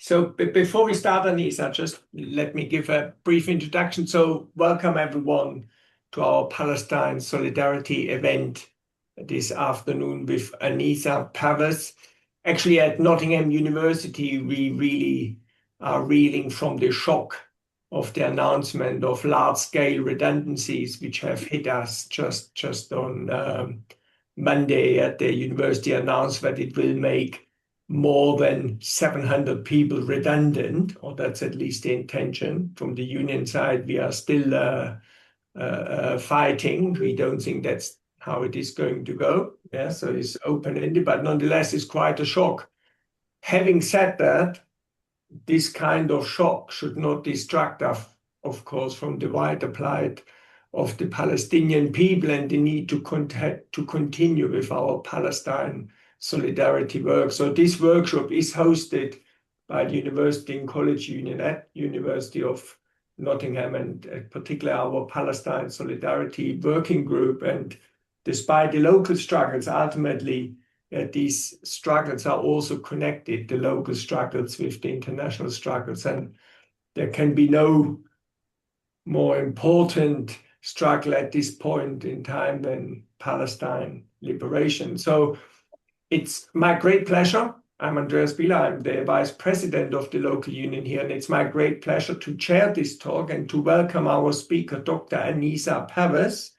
So before we start, Aneeza, just let me give a brief introduction. So welcome everyone to our Palestine Solidarity event this afternoon with Aneeza Pervez. Actually, at Nottingham University, we really are reeling from the shock of the announcement of large-scale redundancies, which have hit us just on Monday. At the university announced that it will make more than 700 people redundant, or that's at least the intention. From the union side, we are still fighting. We don't think that's how it is going to go. Yeah, so it's open-ended, but nonetheless, it's quite a shock. Having said that, this kind of shock should not distract us, of course, from the wider plight of the Palestinian people and the need to continue with our Palestine solidarity work. So this workshop is hosted by the University and College Union at University of Nottingham, and particularly our Palestine Solidarity Working Group. And despite the local struggles, ultimately, these struggles are also connected, the local struggles with the international struggles. And there can be no more important struggle at this point in time than Palestine liberation. So it's my great pleasure. I'm Andreas Bieler. I'm the vice president of the local union here, and it's my great pleasure to chair this talk and to welcome our speaker, Dr. Aneeza Pervez,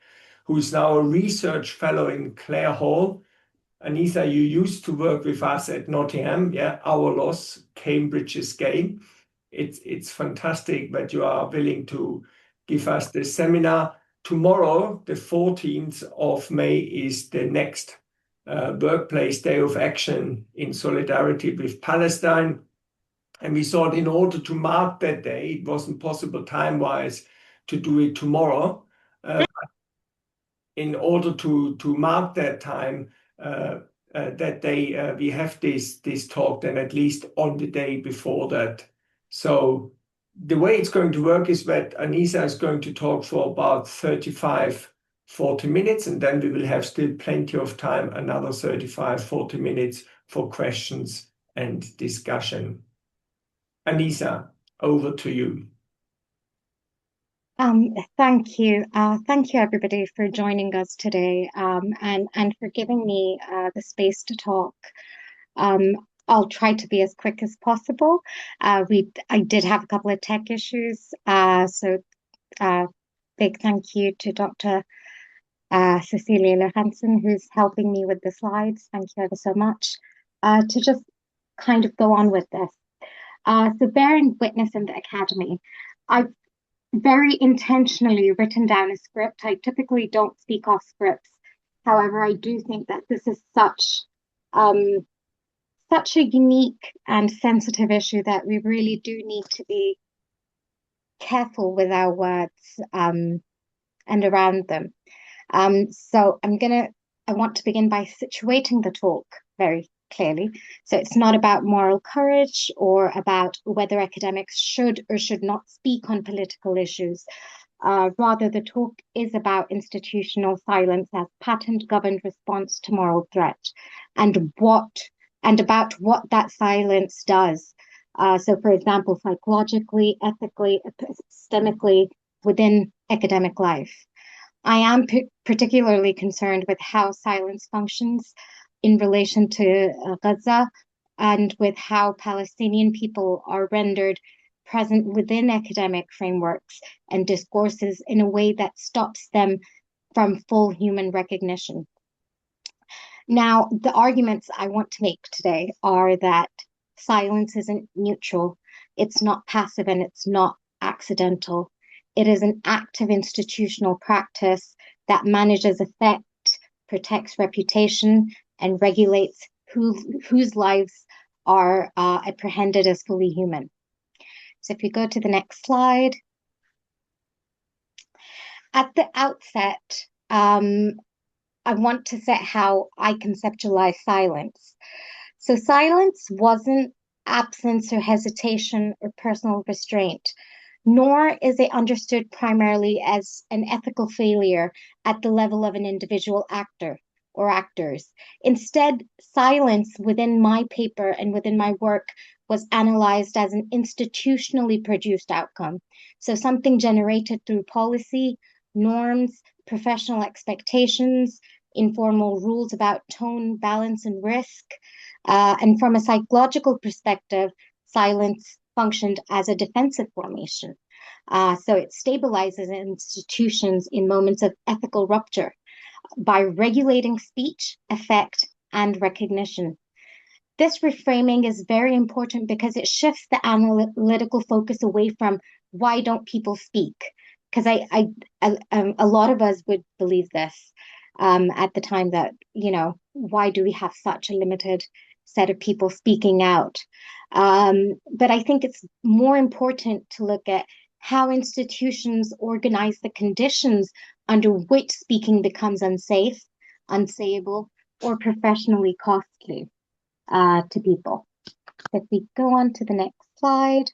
who is now a research fellow in Clare Hall. Aneeza, you used to work with us at Nottingham. Yeah, our loss, Cambridge's gain. It's fantastic that you are willing to give us the seminar. Tomorrow, the 14th of May, is the next workplace day of action in solidarity with Palestine. And we thought in order to mark that day, it wasn't possible time-wise to do it tomorrow. In order to mark that time, that day, we have this talk then at least on the day before that. So the way it's going to work is that Aneeza is going to talk for about 40 minutes, and then we will have still plenty of time, another 40 minutes for questions and discussion. Aneeza, over to you. Thank you. Thank you, everybody, for joining us today, and for giving me the space to talk. I'll try to be as quick as possible. I did have a couple of tech issues, so big thank you to Dr. Cecilia Lorentzen, who's helping me with the slides. Thank you ever so much. To just kind of go on with this. So bearing witness in the academy, I've very intentionally written down a script. I typically don't speak off scripts. However, I do think that this is such a unique and sensitive issue that we really do need to be careful with our words and around them. So I want to begin by situating the talk very clearly. So it's not about moral courage or about whether academics should or should not speak on political issues. Rather, the talk is about institutional silence as patent-governed response to moral threat, and about what that silence does. So, for example, psychologically, ethically, epistemically, within academic life. I am particularly concerned with how silence functions in relation to Gaza, and with how Palestinian people are rendered present within academic frameworks and discourses in a way that stops them from full human recognition. Now, the arguments I want to make today are that silence isn't neutral, it's not passive, and it's not accidental. It is an active institutional practice that manages effect, protects reputation, and regulates whose lives are apprehended as fully human. So if you go to the next slide. At the outset, I want to set how I conceptualize silence. So silence wasn't absence or hesitation or personal restraint, nor is it understood primarily as an ethical failure at the level of an individual actor or actors. Instead, silence within my paper and within my work was analyzed as an institutionally produced outcome. So something generated through policy, norms, professional expectations, informal rules about tone, balance, and risk. And from a psychological perspective, silence functioned as a defensive formation. So it stabilizes institutions in moments of ethical rupture by regulating speech, effect, and recognition. This reframing is very important because it shifts the analytical focus away from why don't people speak? Because a lot of us would believe this at the time that, why do we have such a limited set of people speaking out? But I think it's more important to look at how institutions organize the conditions under which speaking becomes unsafe, unsayable, or professionally costly to people. If we go on to the next slide.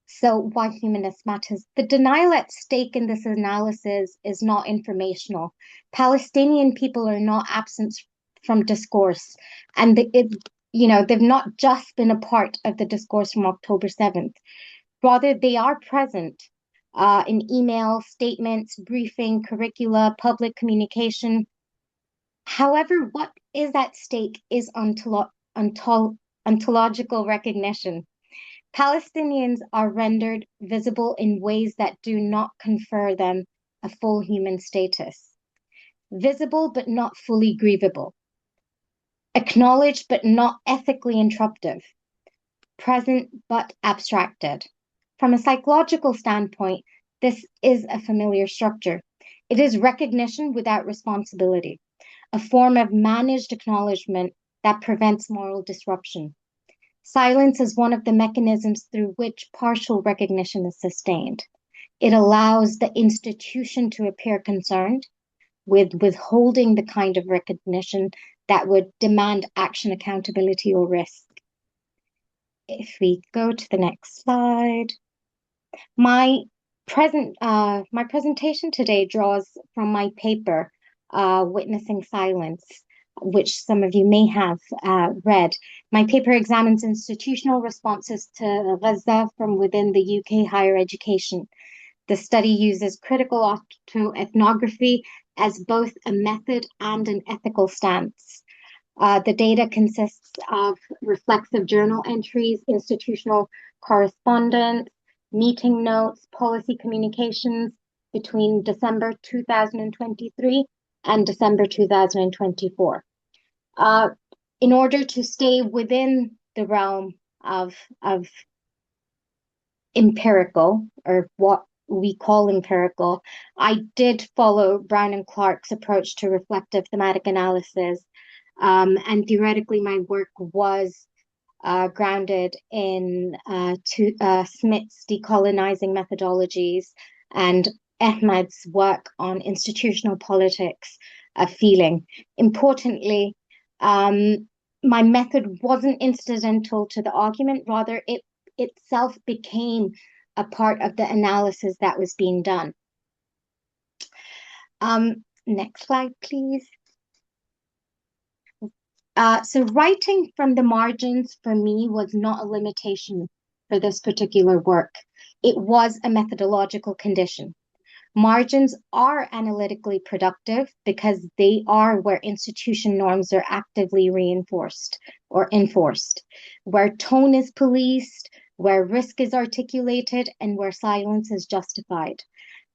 So why humanist matters? The denial at stake in this analysis is not informational. Palestinian people are not absent from discourse, and they've not just been a part of the discourse from October 7th. Rather, they are present in email, statements, briefing, curricula, public communication. However, what is at stake is ontological recognition. Palestinians are rendered visible in ways that do not confer them a full human status. Visible but not fully grievable. Acknowledged but not ethically interruptive. Present but abstracted. From a psychological standpoint, this is a familiar structure. It is recognition without responsibility, a form of managed acknowledgement that prevents moral disruption. Silence is one of the mechanisms through which partial recognition is sustained. It allows the institution to appear concerned with withholding the kind of recognition that would demand action, accountability, or risk. If we go to the next slide. My presentation today draws from my paper, Witnessing Silence, which some of you may have read. My paper examines institutional responses to Gaza from within the UK higher education. The study uses critical autoethnography as both a method and an ethical stance. The data consists of reflexive journal entries, institutional correspondence, meeting notes, policy communications between December 2023 and December 2024. In order to stay within the realm of empirical, or what we call empirical, I did follow Brown and Clark's approach to reflective thematic analysis. And theoretically, my work was grounded in Smith's decolonizing methodologies and Ahmed's work on institutional politics of feeling. Importantly, my method wasn't incidental to the argument, rather it itself became a part of the analysis that was being done. Next slide, please. So writing from the margins for me was not a limitation for this particular work. It was a methodological condition. Margins are analytically productive because they are where institution norms are actively reinforced or enforced, where tone is policed, where risk is articulated, and where silence is justified.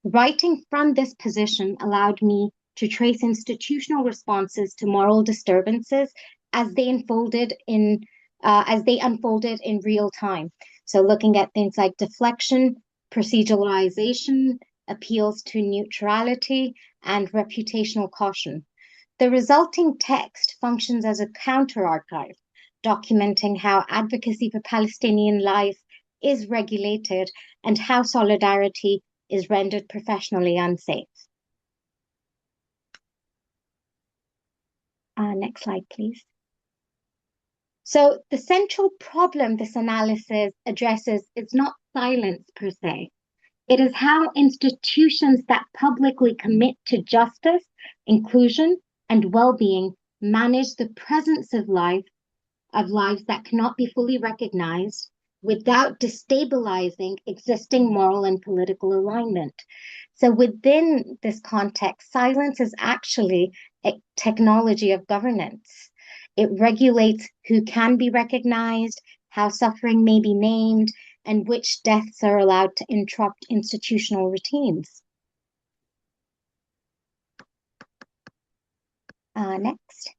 Writing from this position allowed me to trace institutional responses to moral disturbances as they unfolded in real time. So looking at things like deflection, proceduralization, appeals to neutrality, and reputational caution. The resulting text functions as a counter-archive, documenting how advocacy for Palestinian life is regulated and how solidarity is rendered professionally unsafe. Next slide, please. So the central problem this analysis addresses is not silence per se. It is how institutions that publicly commit to justice, inclusion, and well-being manage the presence of life of lives that cannot be fully recognized without destabilizing existing moral and political alignment. So, within this context, silence is actually a technology of governance. It regulates who can be recognized, how suffering may be named, and which deaths are allowed to interrupt institutional routines. Next.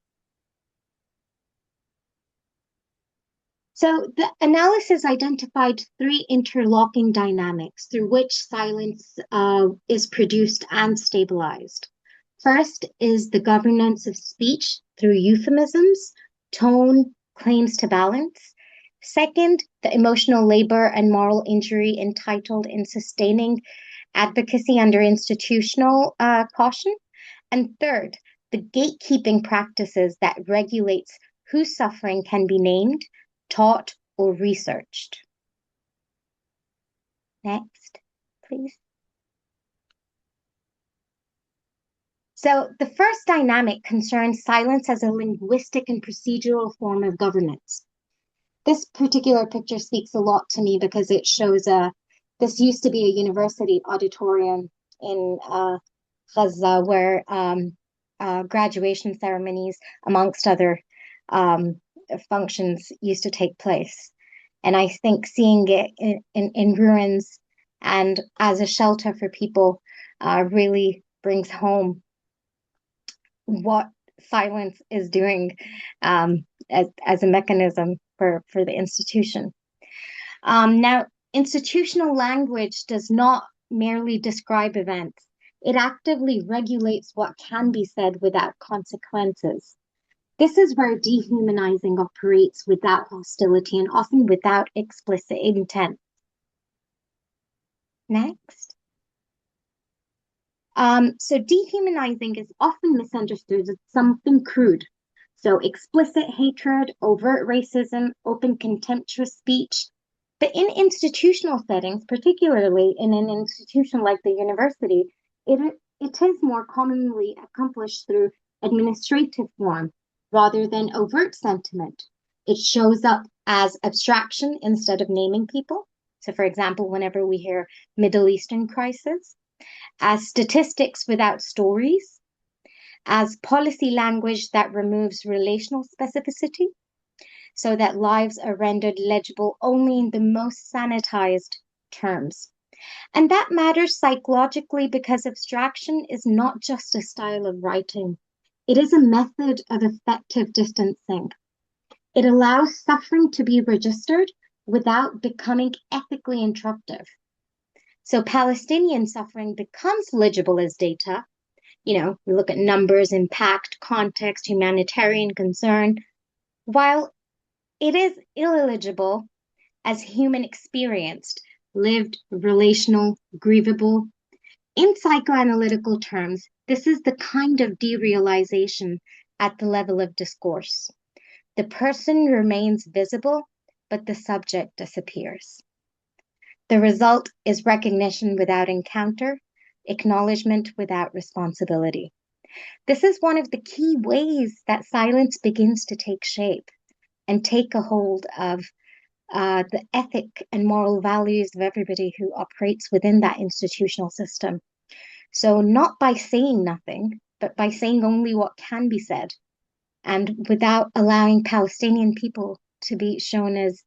So the analysis identified three interlocking dynamics through which silence is produced and stabilized. First is the governance of speech through euphemisms, tone, claims to balance. Second, the emotional labor and moral injury entitled in sustaining advocacy under institutional caution. And third, the gatekeeping practices that regulates whose suffering can be named, taught, or researched. Next, please. So the first dynamic concerns silence as a linguistic and procedural form of governance. This particular picture speaks a lot to me because it shows this used to be a university auditorium in Gaza where graduation ceremonies, amongst other functions, used to take place. And I think seeing it in ruins and as a shelter for people really brings home what silence is doing as a mechanism for the institution. Now, institutional language does not merely describe events. It actively regulates what can be said without consequences. This is where dehumanizing operates without hostility and often without explicit intent. Next. So dehumanizing is often misunderstood as something crude. So explicit hatred, overt racism, open contemptuous speech. But in institutional settings, particularly in an institution like the university, it is more commonly accomplished through administrative form rather than overt sentiment. It shows up as abstraction instead of naming people. So, for example, whenever we hear Middle Eastern crisis, as statistics without stories, as policy language that removes relational specificity, so that lives are rendered legible only in the most sanitized terms. And that matters psychologically because abstraction is not just a style of writing, it is a method of effective distancing. It allows suffering to be registered without becoming ethically interruptive. So Palestinian suffering becomes legible as data. You know, we look at numbers, impact, context, humanitarian concern, while it is illegible as human experienced, lived, relational, grievable. In psychoanalytical terms, this is the kind of derealization at the level of discourse. The person remains visible, but the subject disappears. The result is recognition without encounter, acknowledgement without responsibility. This is one of the key ways that silence begins to take shape and take a hold of the ethic and moral values of everybody who operates within that institutional system. So not by saying nothing, but by saying only what can be said, and without allowing Palestinian people to be shown as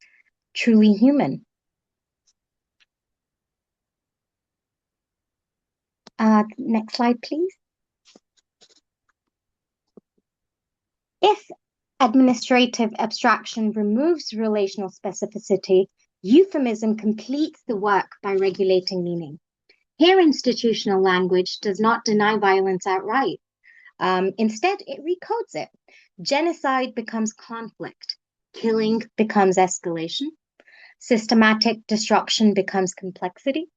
truly human. Next slide, please. If administrative abstraction removes relational specificity, euphemism completes the work by regulating meaning. Here, institutional language does not deny violence outright. Instead, it recodes it. Genocide becomes conflict. Killing becomes escalation. Systematic destruction becomes complexity.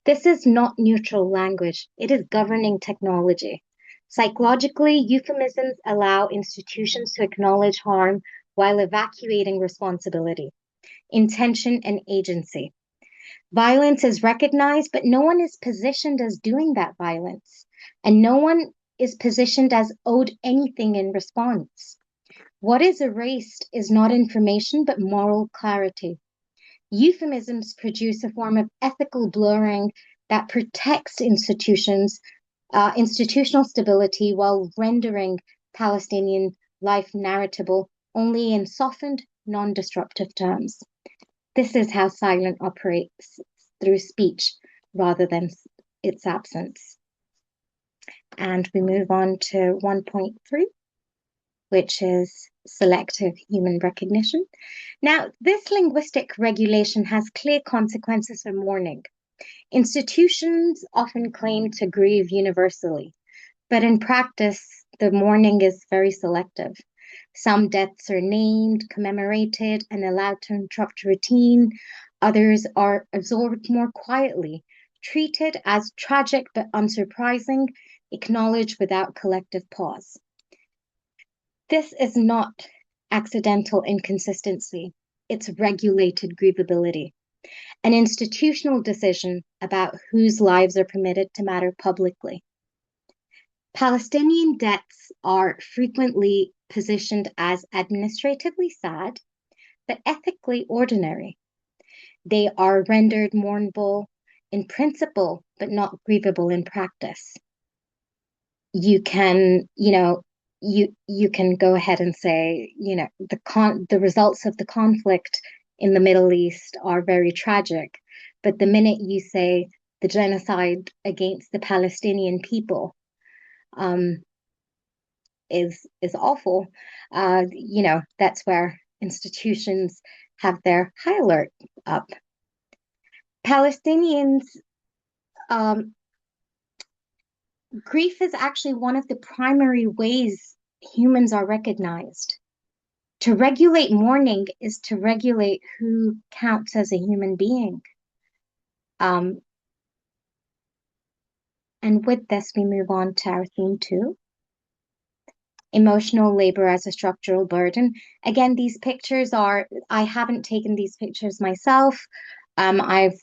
This is not neutral language. It is governing technology. Psychologically, euphemisms allow institutions to acknowledge harm while evacuating responsibility, intention, and agency. Violence is recognized, but no one is positioned as doing that violence, and no one is positioned as owed anything in response. What is erased is not information, but moral clarity. Euphemisms produce a form of ethical blurring that protects institutional stability while rendering Palestinian life narratable only in softened, non-disruptive terms. This is how silence operates through speech rather than its absence. And we move on to 1.3, which is selective human recognition. Now, this linguistic regulation has clear consequences for mourning. Institutions often claim to grieve universally, but in practice, the mourning is very selective. Some deaths are named, commemorated, and allowed to interrupt routine. Others are absorbed more quietly, treated as tragic but unsurprising, acknowledged without collective pause. This is not accidental inconsistency, it's regulated grievability, an institutional decision about whose lives are permitted to matter publicly. Palestinian deaths are frequently positioned as administratively sad, but ethically ordinary. They are rendered mournable in principle, but not grievable in practice. You can, you can go ahead and say, the results of the conflict in the Middle East are very tragic, but the minute you say the genocide against the Palestinian people is awful, that's where institutions have their high alert up. Palestinians, grief is actually one of the primary ways humans are recognized. To regulate mourning is to regulate who counts as a human being. And with this, we move on to our theme 2. Emotional labor as a structural burden. Again, these pictures I haven't taken these pictures myself. I've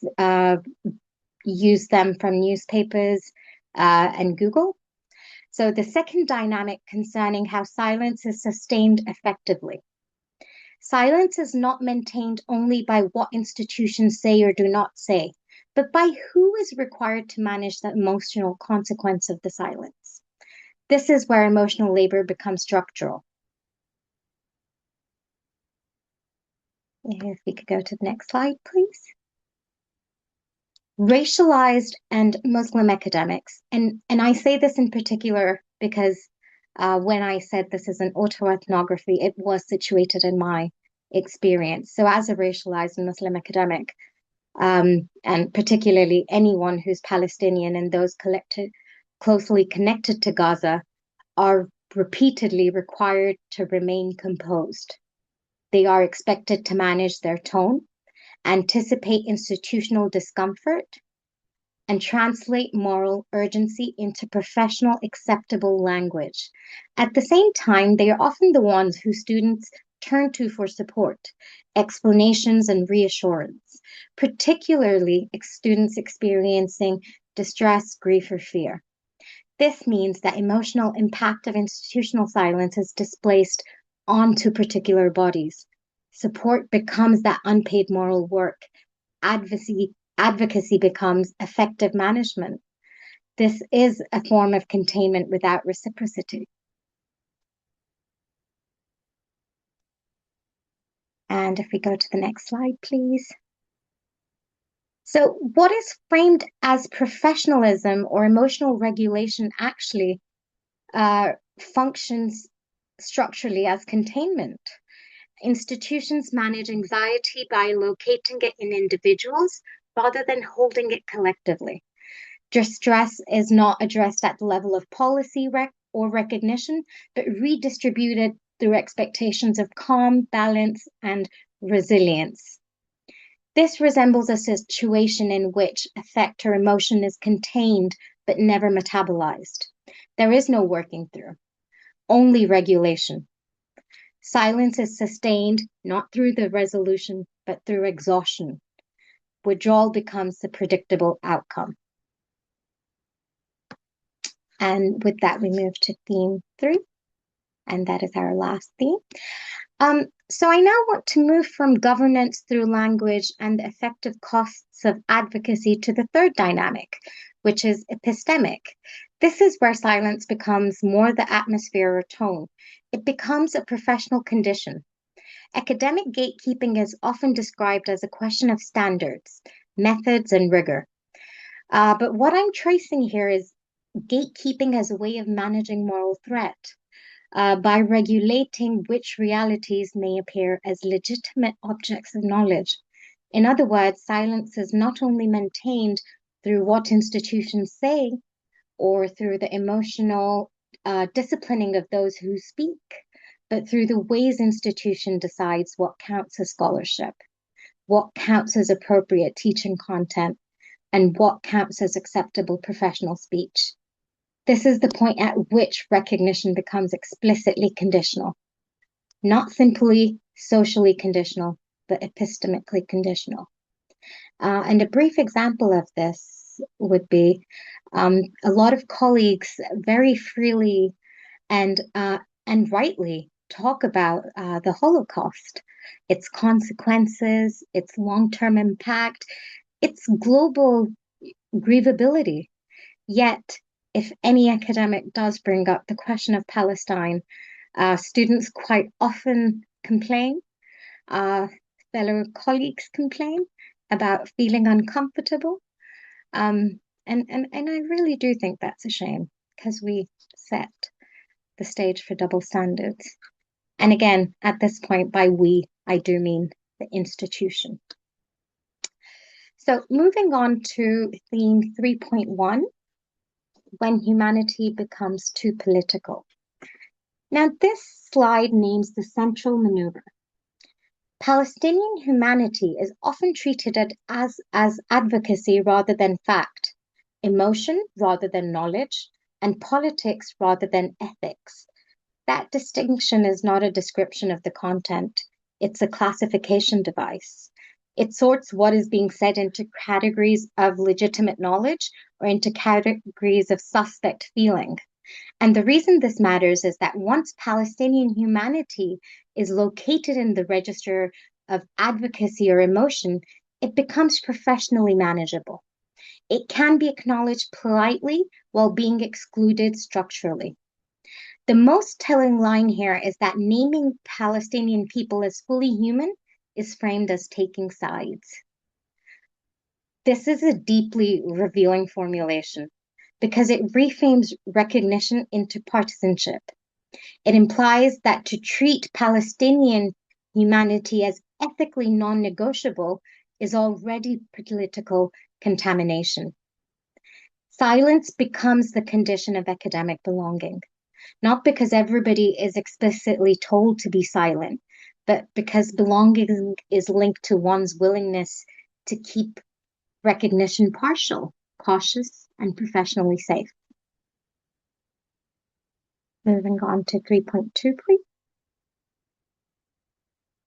used them from newspapers and Google. So the second dynamic concerning how silence is sustained effectively. Silence is not maintained only by what institutions say or do not say, but by who is required to manage the emotional consequence of the silence. This is where emotional labor becomes structural. If we could go to the next slide, please. Racialized and Muslim academics, and I say this in particular because when I said this is an autoethnography, it was situated in my experience. So as a racialized Muslim academic, and particularly anyone who's Palestinian and those closely connected to Gaza, are repeatedly required to remain composed. They are expected to manage their tone, anticipate institutional discomfort, and translate moral urgency into professional acceptable language. At the same time, they are often the ones who students turn to for support, explanations, and reassurance, particularly students experiencing distress, grief, or fear. This means that emotional impact of institutional silence is displaced onto particular bodies. Support becomes that unpaid moral work. Advocacy becomes effective management. This is a form of containment without reciprocity. And if we go to the next slide, please. So what is framed as professionalism or emotional regulation actually functions structurally as containment. Institutions manage anxiety by locating it in individuals rather than holding it collectively. Distress is not addressed at the level of policy or recognition, but redistributed through expectations of calm, balance, and resilience. This resembles a situation in which affect or emotion is contained but never metabolized. There is no working through, only regulation. Silence is sustained not through the resolution, but through exhaustion. Withdrawal becomes the predictable outcome. And with that, we move to theme 3. And that is our last theme. So I now want to move from governance through language and the effective costs of advocacy to the third dynamic, which is epistemic. This is where silence becomes more the atmosphere or tone. It becomes a professional condition. Academic gatekeeping is often described as a question of standards, methods, and rigor. But what I'm tracing here is gatekeeping as a way of managing moral threat by regulating which realities may appear as legitimate objects of knowledge. In other words, silence is not only maintained through what institutions say or through the emotional disciplining of those who speak, but through the ways institution decides what counts as scholarship, what counts as appropriate teaching content, and what counts as acceptable professional speech. This is the point at which recognition becomes explicitly conditional, not simply socially conditional, but epistemically conditional. And a brief example of this would be a lot of colleagues very freely and rightly talk about the Holocaust, its consequences, its long-term impact, its global grievability. Yet, if any academic does bring up the question of Palestine, students quite often complain, uh, fellow colleagues complain about feeling uncomfortable. And I really do think that's a shame because we set the stage for double standards. And again, at this point, by we, I do mean the institution. So moving on to theme 3.1, when humanity becomes too political. Now, this slide names the central maneuver. Palestinian humanity is often treated as advocacy rather than fact, emotion rather than knowledge, and politics rather than ethics. That distinction is not a description of the content, it's a classification device. It sorts what is being said into categories of legitimate knowledge or into categories of suspect feeling. And the reason this matters is that once Palestinian humanity is located in the register of advocacy or emotion, it becomes professionally manageable. It can be acknowledged politely while being excluded structurally. The most telling line here is that naming Palestinian people as fully human is framed as taking sides. This is a deeply revealing formulation because it reframes recognition into partisanship. It implies that to treat Palestinian humanity as ethically non-negotiable is already political contamination. Silence becomes the condition of academic belonging, not because everybody is explicitly told to be silent, but because belonging is linked to one's willingness to keep recognition partial, cautious, and professionally safe. Moving on to 3.2, please.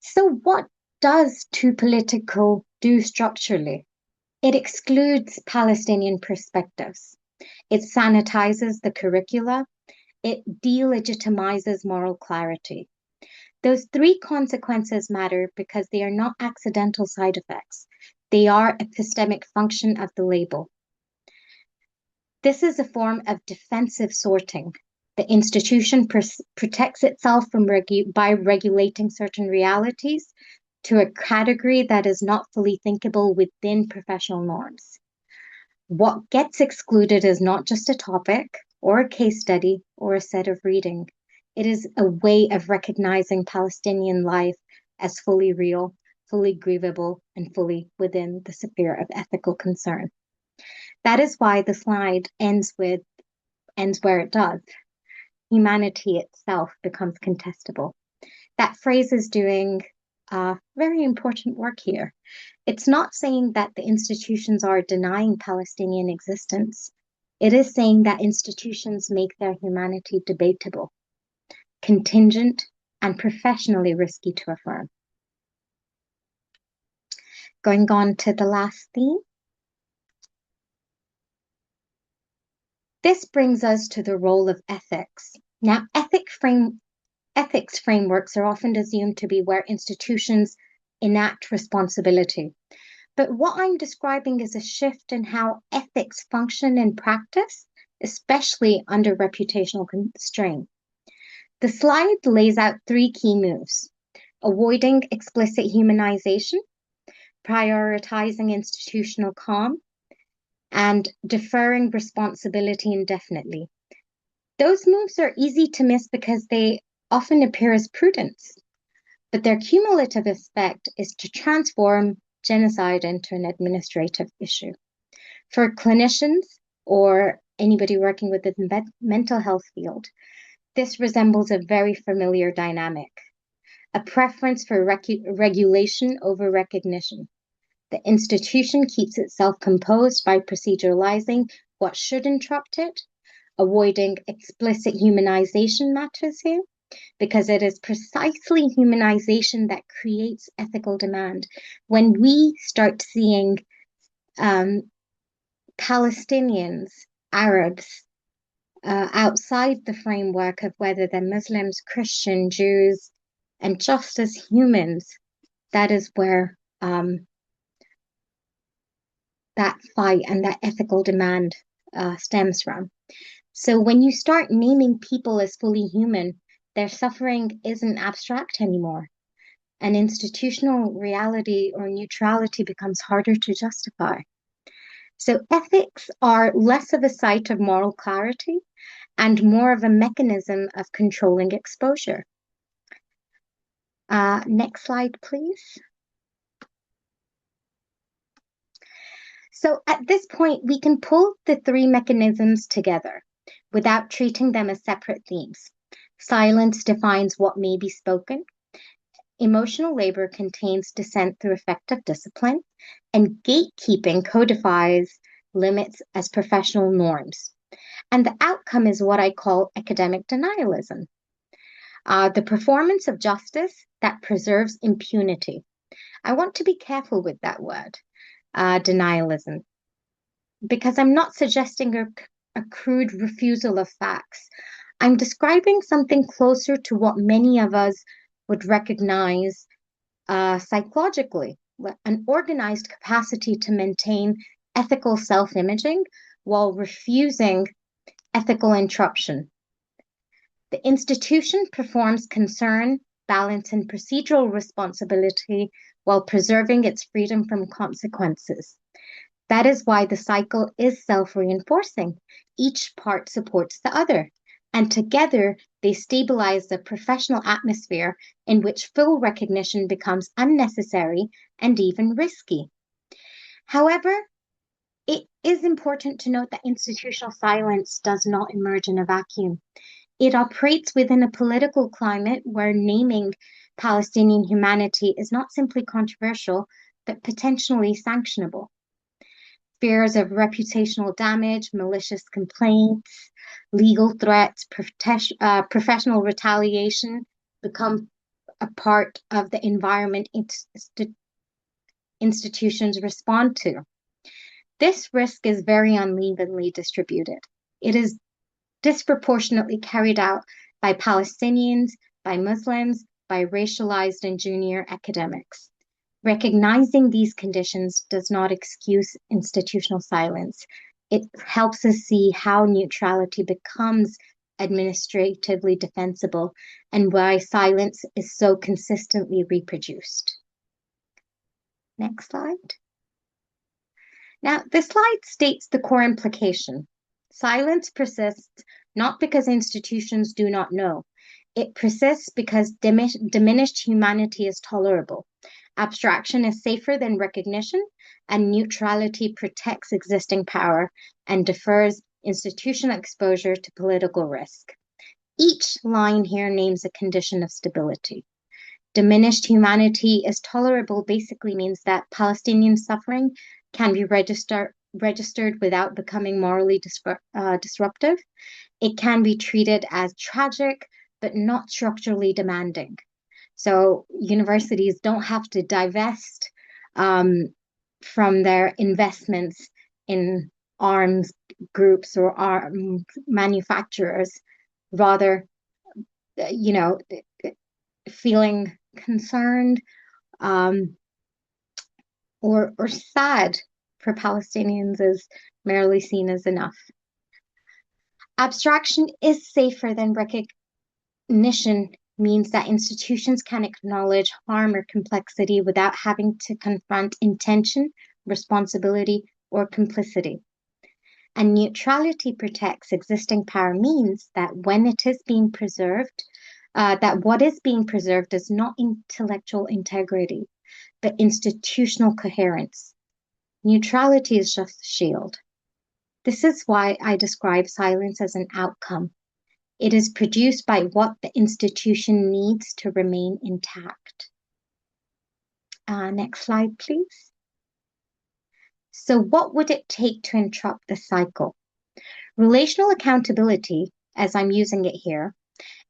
So what does too political do structurally? It excludes Palestinian perspectives. It sanitizes the curricula. It delegitimizes moral clarity. Those three consequences matter because they are not accidental side effects. They are epistemic function of the label. This is a form of defensive sorting. The institution protects itself by regulating certain realities to a category that is not fully thinkable within professional norms. What gets excluded is not just a topic or a case study or a set of reading. It is a way of recognizing Palestinian life as fully real, fully grievable, and fully within the sphere of ethical concern. That is why the slide ends where it does. Humanity itself becomes contestable. That phrase is doing very important work here. It's not saying that the institutions are denying Palestinian existence. It is saying that institutions make their humanity debatable, contingent, and professionally risky to affirm. Going on to the last theme. This brings us to the role of ethics. Now, ethics frameworks are often assumed to be where institutions enact responsibility. But what I'm describing is a shift in how ethics function in practice, especially under reputational constraint. The slide lays out three key moves: avoiding explicit humanization, prioritizing institutional calm, and deferring responsibility indefinitely. Those moves are easy to miss because they often appear as prudence, but their cumulative effect is to transform genocide into an administrative issue. For clinicians or anybody working with the mental health field, this resembles a very familiar dynamic, a preference for regulation over recognition. The institution keeps itself composed by proceduralizing what should interrupt it. Avoiding explicit humanization matters here because it is precisely humanization that creates ethical demand. When we start seeing Palestinians, Arabs, outside the framework of whether they're Muslims, Christian, Jews, and just as humans, that is where that fight and that ethical demand stems from. So when you start naming people as fully human, their suffering isn't abstract anymore. And institutional reality or neutrality becomes harder to justify. So ethics are less of a site of moral clarity and more of a mechanism of controlling exposure. Next slide, please. So at this point, we can pull the three mechanisms together without treating them as separate themes. Silence defines what may be spoken. Emotional labor contains dissent through effective discipline, and gatekeeping codifies limits as professional norms. And the outcome is what I call academic denialism, the performance of justice that preserves impunity. I want to be careful with that word, denialism, because I'm not suggesting a crude refusal of facts. I'm describing something closer to what many of us would recognize psychologically, an organized capacity to maintain ethical self-imaging while refusing ethical interruption. The institution performs concern, balance, and procedural responsibility while preserving its freedom from consequences. That is why the cycle is self-reinforcing. Each part supports the other, and together they stabilize the professional atmosphere in which full recognition becomes unnecessary and even risky. However, it is important to note that institutional silence does not emerge in a vacuum. It operates within a political climate where naming Palestinian humanity is not simply controversial, but potentially sanctionable. Fears of reputational damage, malicious complaints, legal threats, professional retaliation become a part of the environment institutions respond to. This risk is very unevenly distributed. It is disproportionately carried out by Palestinians, by Muslims, by racialized and junior academics. Recognizing these conditions does not excuse institutional silence. It helps us see how neutrality becomes administratively defensible and why silence is so consistently reproduced. Next slide. Now, this slide states the core implication. Silence persists not because institutions do not know. It persists because diminished humanity is tolerable. Abstraction is safer than recognition, and neutrality protects existing power and defers institutional exposure to political risk. Each line here names a condition of stability. Diminished humanity is tolerable basically means that Palestinian suffering can be registered without becoming morally disruptive. It can be treated as tragic, but not structurally demanding. So universities don't have to divest from their investments in arms groups or arms manufacturers. Rather, you know, feeling concerned or sad for Palestinians is merely seen as enough. Abstraction is safer than recognition means that institutions can acknowledge harm or complexity without having to confront intention, responsibility, or complicity. And neutrality protects existing power means that when it is being preserved, that what is being preserved is not intellectual integrity, but institutional coherence. Neutrality is just a shield. This is why I describe silence as an outcome. It is produced by what the institution needs to remain intact. Next slide, please. So what would it take to interrupt the cycle? Relational accountability, as I'm using it here,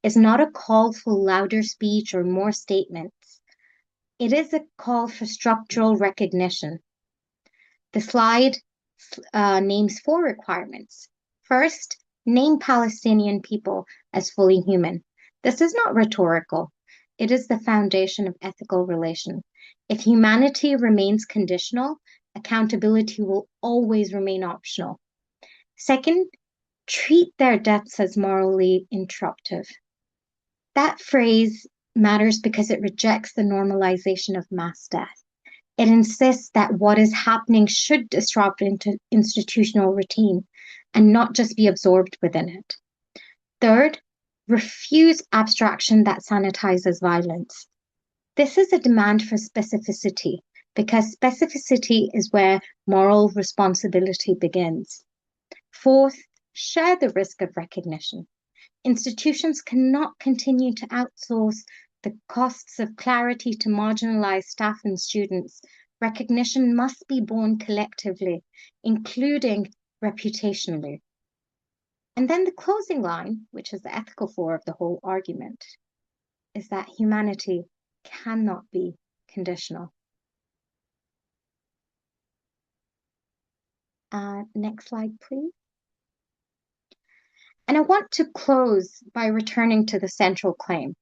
is not a call for louder speech or more statements. It is a call for structural recognition. The slide names 4 requirements. First, name Palestinian people as fully human. This is not rhetorical. It is the foundation of ethical relation. If humanity remains conditional, accountability will always remain optional. Second, treat their deaths as morally interruptive. That phrase matters because it rejects the normalization of mass death. It insists that what is happening should disrupt institutional routine and not just be absorbed within it. Third, refuse abstraction that sanitizes violence. This is a demand for specificity because specificity is where moral responsibility begins. Fourth, share the risk of recognition. Institutions cannot continue to outsource the costs of clarity to marginalized staff and students. Recognition must be borne collectively, including reputationally. And then the closing line, which is the ethical core of the whole argument, is that humanity cannot be conditional. Next slide, please. And I want to close by returning to the central claim,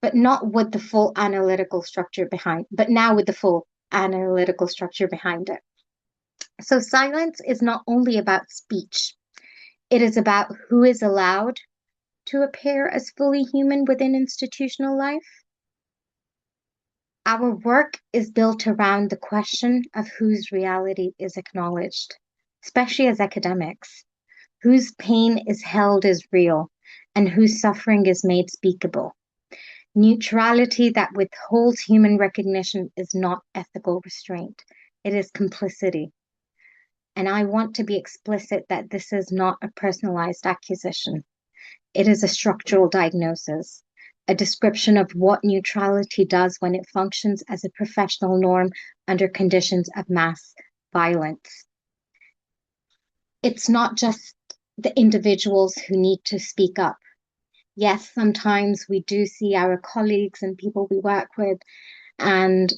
but not with the full analytical structure behind, but now with the full analytical structure behind it. So silence is not only about speech, it is about who is allowed to appear as fully human within institutional life. Our work is built around the question of whose reality is acknowledged, especially as academics, whose pain is held as real, and whose suffering is made speakable. Neutrality that withholds human recognition is not ethical restraint. It is complicity. And I want to be explicit that this is not a personalized accusation. It is a structural diagnosis, a description of what neutrality does when it functions as a professional norm under conditions of mass violence. It's not just the individuals who need to speak up. Yes, sometimes we do see our colleagues and people we work with, and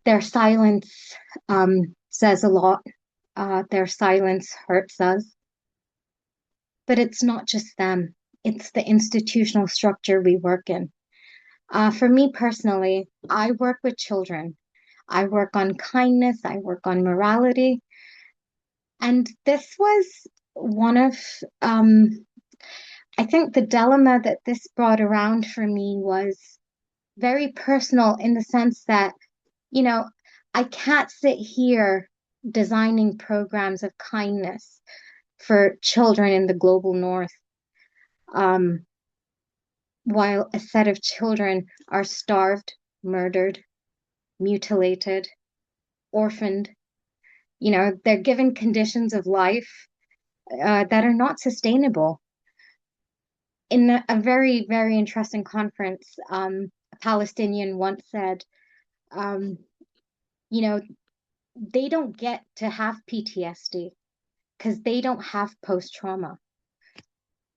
their silence says a lot. Their silence hurts us. But it's not just them. It's the institutional structure we work in. For me personally, I work with children. I work on kindness. I work on morality. And this was one of, I think the dilemma that this brought around for me was very personal in the sense that, I can't sit here designing programs of kindness for children in the global north, while a set of children are starved, murdered, mutilated, orphaned. They're given conditions of life that are not sustainable. In a very, very interesting conference, a Palestinian once said, they don't get to have PTSD because they don't have post-trauma.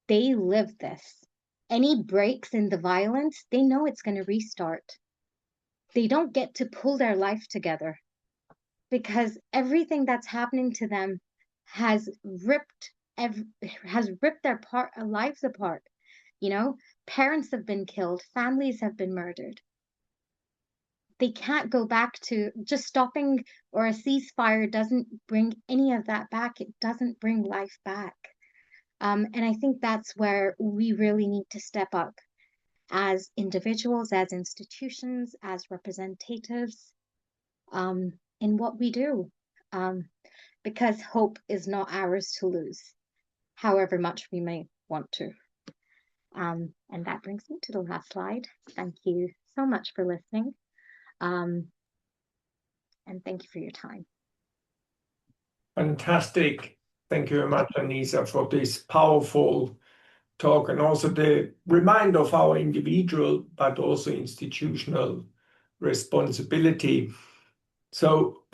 They live this. Any breaks in the violence, they know it's going to restart. They don't get to pull their life together because everything that's happening to them has ripped has ripped their lives apart. You know, parents have been killed, families have been murdered. They can't go back to just stopping, or a ceasefire doesn't bring any of that back. It doesn't bring life back. And I think that's where we really need to step up as individuals, as institutions, as representatives, in what we do. Because hope is not ours to lose, however much we may want to. And that brings me to the last slide. Thank you so much for listening. And thank you for your time. Fantastic. Thank you very much, Aneeza, for this powerful talk and also the reminder of our individual but also institutional responsibility. So